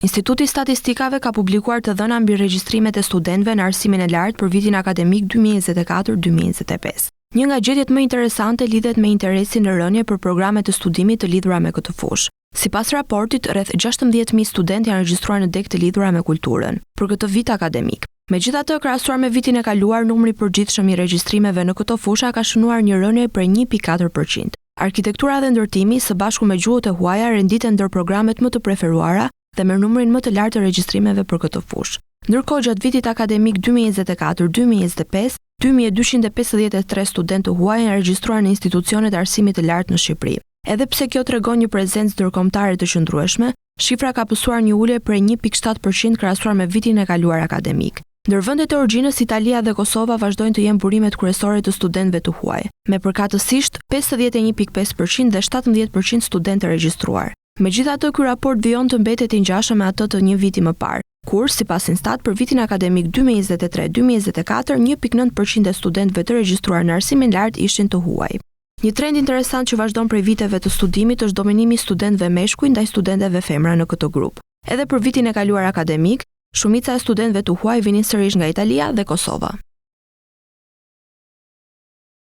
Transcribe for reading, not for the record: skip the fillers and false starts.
Instituti i Statistikave ka publikuar të dhëna mbi regjistrimet e studentëve në arsimin e lartë për vitin akademik 2024-2025. Një nga gjetjet më interesante lidhet me interesin në rënje për programe të studimit të lidhura me këtë fushë. Sipas raportit, rreth 16.000 studentë janë regjistruar në deg të lidhura me kulturën për këtë vit akademik. Megjithatë, krahasuar me vitin e kaluar, numri i përgjithshëm i regjistrimeve në këtë fushë ka shënuar një rënje prej 1.4%. Arkitektura dhe ndërtimi së bashku me gjuhët e huaja renditen ndër programet më të preferuara dhe me numrin më të lartë të regjistrimeve për këtë fushë. Ndërkohë, gjatë vitit akademik 2024-2025, 2253 studentë huaj janë regjistruar në institucionet e arsimit të lartë në Shqipëri. Edhe pse kjo tregon një prezencë ndërkombëtare të qëndrueshme, shifra ka pësuar një ulje prej 1.7% krahasuar me vitin e kaluar akademik. Ndër vendet e origjinos Italia dhe Kosova vazhdojnë të jenë burimet kryesore të studentëve të huaj, me përkatësisht 51.5% dhe 17% studentë regjistruar. Megjithatë, ky raport vijon të mbetet i ngjashëm me atë të një viti më parë, kur sipas Instat për vitin akademik 2023-2024, 1.9% e studentëve të regjistruar në arsimin lart ishin të huaj. Një trend interesant që vazhdon prej viteve të studimit është dominimi i studentëve meshkuj ndaj studentëve femra në këtë grup. Edhe për vitin e kaluar akademik, shumica e studentëve të huaj vinin sërish nga Italia dhe Kosova.